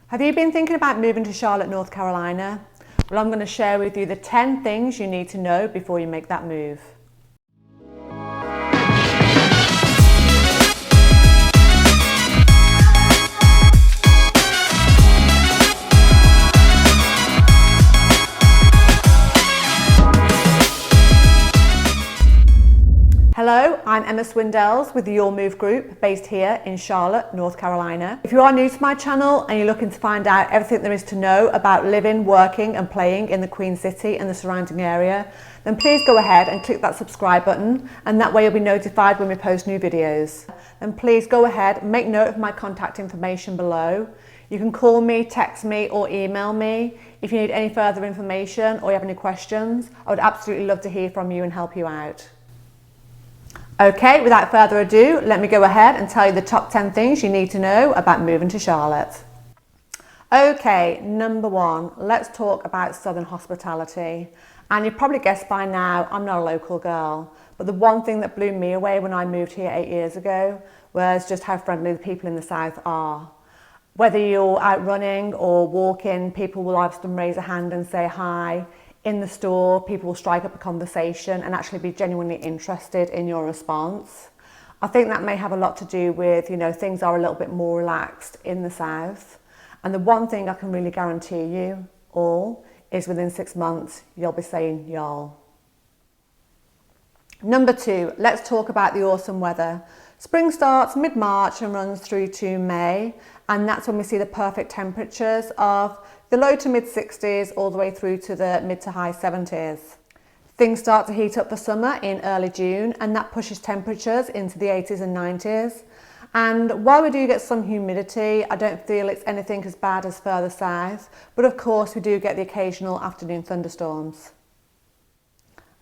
Have you been thinking about moving to Charlotte, North Carolina? Well, I'm going to share with you the 10 things you need to know before you make that move. Hello, I'm Emma Swindells with the Your Move Group based here in Charlotte, North Carolina. If you are new to my channel and you're looking to find out everything there is to know about living, working and playing in the Queen City and the surrounding area, then please go ahead and click that subscribe button, and that way you'll be notified when we post new videos. Then please go ahead and make note of my contact information below. You can call me, text me or email me if you need any further information or you have any questions. I would absolutely love to hear from you and help you out. Okay, without further ado, let me go ahead and tell you the top 10 things you need to know about moving to Charlotte. Okay, number one, let's talk about Southern hospitality. And you've probably guessed by now, I'm not a local girl, but the one thing that blew me away when I moved here 8 years ago was just how friendly the people in the South are. Whether you're out running or walking, people will often raise a hand and say hi. In the store, people will strike up a conversation and actually be genuinely interested in your response. I think that may have a lot to do with, things are a little bit more relaxed in the South. And the one thing I can really guarantee you all is within 6 months, you'll be saying y'all. Number two, let's talk about the awesome weather. Spring starts mid-March and runs through to May, and that's when we see the perfect temperatures of the low to mid-60s all the way through to the mid to high 70s. Things start to heat up for summer in early June, and that pushes temperatures into the 80s and 90s. And while we do get some humidity, I don't feel it's anything as bad as further south, but of course we do get the occasional afternoon thunderstorms.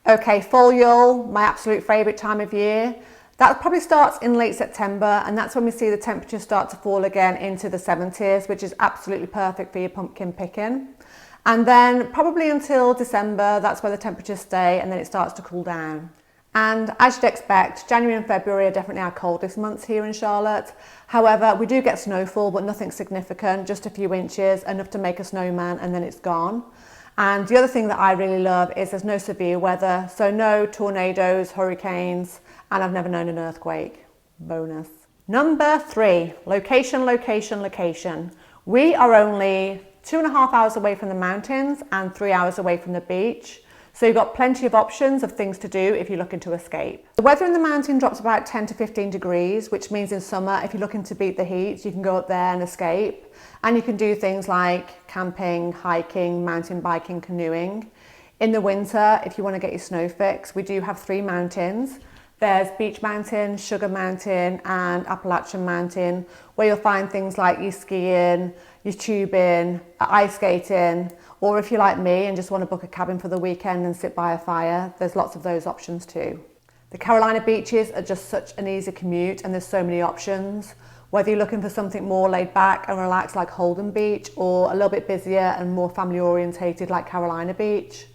Okay, fall y'all, my absolute favourite time of year. That probably starts in late September, and that's when we see the temperatures start to fall again into the 70s, which is absolutely perfect for your pumpkin picking. And then probably until December, that's where the temperatures stay, and then it starts to cool down. And as you'd expect, January and February are definitely our coldest months here in Charlotte. However, we do get snowfall, but nothing significant, just a few inches, enough to make a snowman, and then it's gone. And the other thing that I really love is there's no severe weather, so no tornadoes, hurricanes, and I've never known an earthquake. Bonus. Number three, location, location, location. We are only 2.5 hours away from the mountains and 3 hours away from the beach. So you've got plenty of options of things to do if you're looking to escape. The weather in the mountain drops about 10 to 15 degrees, which means in summer, if you're looking to beat the heat, you can go up there and escape. And you can do things like camping, hiking, mountain biking, canoeing. In the winter, if you want to get your snow fix, we do have 3 mountains. There's Beach Mountain, Sugar Mountain and Appalachian Mountain, where you'll find things like your skiing, your tubing, ice skating, or if you're like me and just want to book a cabin for the weekend and sit by a fire, there's lots of those options too. The Carolina beaches are just such an easy commute, and there's so many options. Whether you're looking for something more laid back and relaxed like Holden Beach, or a little bit busier and more family orientated like Carolina Beach.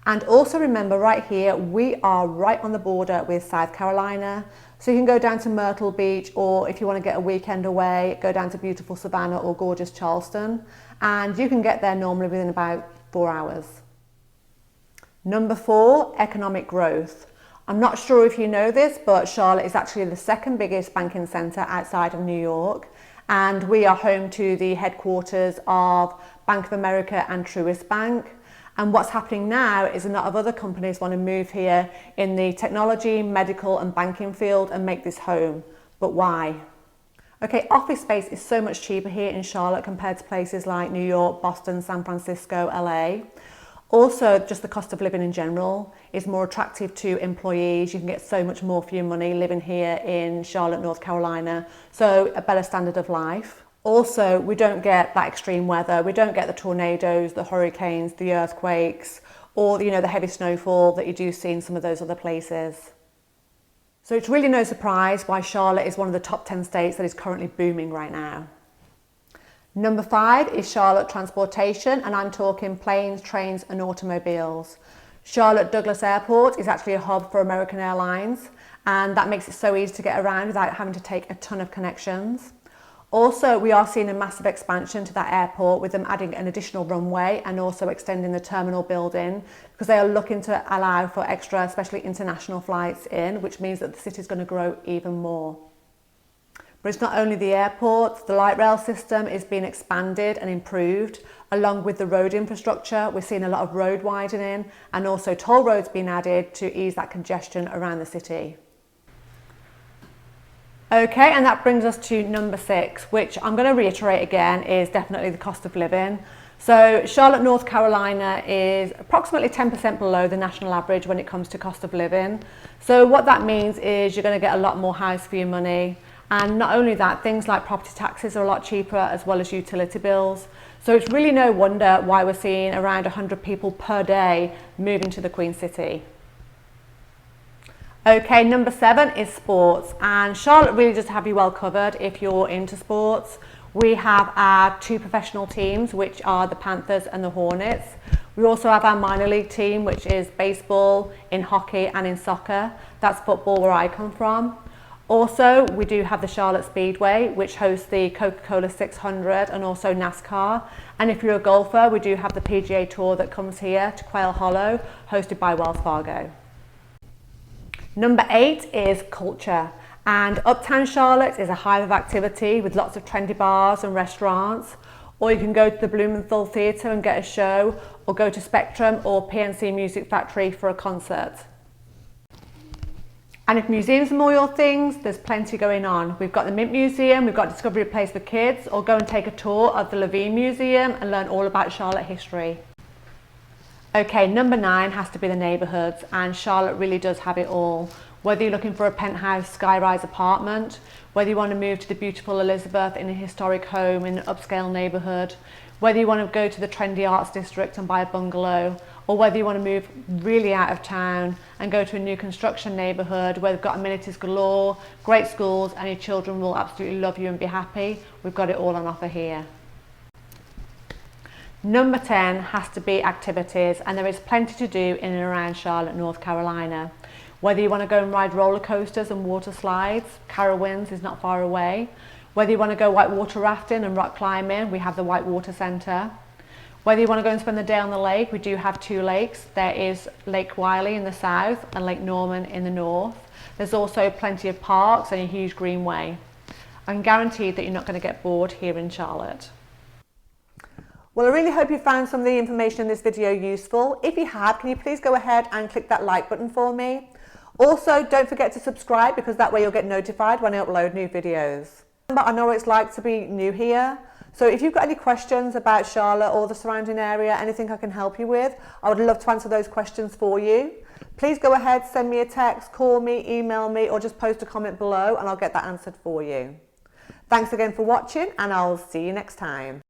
And also remember, right here, we are right on the border with South Carolina. So you can go down to Myrtle Beach, or if you want to get a weekend away, go down to beautiful Savannah or gorgeous Charleston. And you can get there normally within about 4 hours. Number four, economic growth. I'm not sure if you know this, but Charlotte is actually the second biggest banking centre outside of New York. And we are home to the headquarters of Bank of America and Truist Bank. And what's happening now is a lot of other companies want to move here in the technology, medical and banking field and make this home. But why? Okay, office space is so much cheaper here in Charlotte compared to places like New York, Boston, San Francisco, LA. Also, just the cost of living in general is more attractive to employees. You can get so much more for your money living here in Charlotte, North Carolina. So a better standard of life. Also, we don't get that extreme weather. We don't get the tornadoes, the hurricanes, the earthquakes, or the heavy snowfall that you do see in some of those other places. So it's really no surprise why Charlotte is one of the top 10 states that is currently booming right now. Number 5 is Charlotte transportation, and I'm talking planes, trains and automobiles. Charlotte Douglas Airport is actually a hub for American Airlines, and that makes it so easy to get around without having to take a ton of connections. Also, we are seeing a massive expansion to that airport with them adding an additional runway and also extending the terminal building because they are looking to allow for extra, especially international flights in, which means that the city is going to grow even more. But it's not only the airport, the light rail system is being expanded and improved, along with the road infrastructure. We're seeing a lot of road widening and also toll roads being added to ease that congestion around the city. Okay, and that brings us to number 6, which I'm going to reiterate again is definitely the cost of living. So Charlotte, North Carolina is approximately 10% below the national average when it comes to cost of living. So what that means is you're going to get a lot more house for your money. And not only that, things like property taxes are a lot cheaper as well as utility bills. So it's really no wonder why we're seeing around 100 people per day moving to the Queen City. Okay, number 7 is sports, and Charlotte really does have you well covered if you're into sports. We have our 2 professional teams, which are the Panthers and the Hornets. We also have our minor league team, which is baseball, in hockey and in soccer. That's football where I come from. Also, we do have the Charlotte Speedway, which hosts the Coca-Cola 600 and also NASCAR. And if you're a golfer, we do have the PGA Tour that comes here to Quail Hollow, hosted by Wells Fargo. Number 8 is culture, and Uptown Charlotte is a hive of activity with lots of trendy bars and restaurants, or you can go to the Blumenthal Theatre and get a show, or go to Spectrum or PNC Music Factory for a concert. And if museums are more your things, there's plenty going on. We've got the Mint Museum, we've got Discovery Place for kids, or go and take a tour of the Levine Museum and learn all about Charlotte history. Okay, number 9 has to be the neighbourhoods, and Charlotte really does have it all. Whether you're looking for a penthouse skyrise apartment, whether you want to move to the beautiful Elizabeth in a historic home in an upscale neighbourhood, whether you want to go to the trendy arts district and buy a bungalow, or whether you want to move really out of town and go to a new construction neighbourhood where they've got amenities galore, great schools, and your children will absolutely love you and be happy, we've got it all on offer here. Number 10 has to be activities, and there is plenty to do in and around Charlotte, North Carolina. Whether you want to go and ride roller coasters and water slides, Carowinds is not far away. Whether you want to go whitewater rafting and rock climbing, we have the Whitewater Centre. Whether you want to go and spend the day on the lake, we do have 2 lakes. There is Lake Wiley in the south and Lake Norman in the north. There's also plenty of parks and a huge greenway. I'm guaranteed that you're not going to get bored here in Charlotte. Well, I really hope you found some of the information in this video useful. If you have, can you please go ahead and click that like button for me? Also, don't forget to subscribe because that way you'll get notified when I upload new videos. I know what it's like to be new here. So if you've got any questions about Charlotte or the surrounding area, anything I can help you with, I would love to answer those questions for you. Please go ahead, send me a text, call me, email me, or just post a comment below and I'll get that answered for you. Thanks again for watching, and I'll see you next time.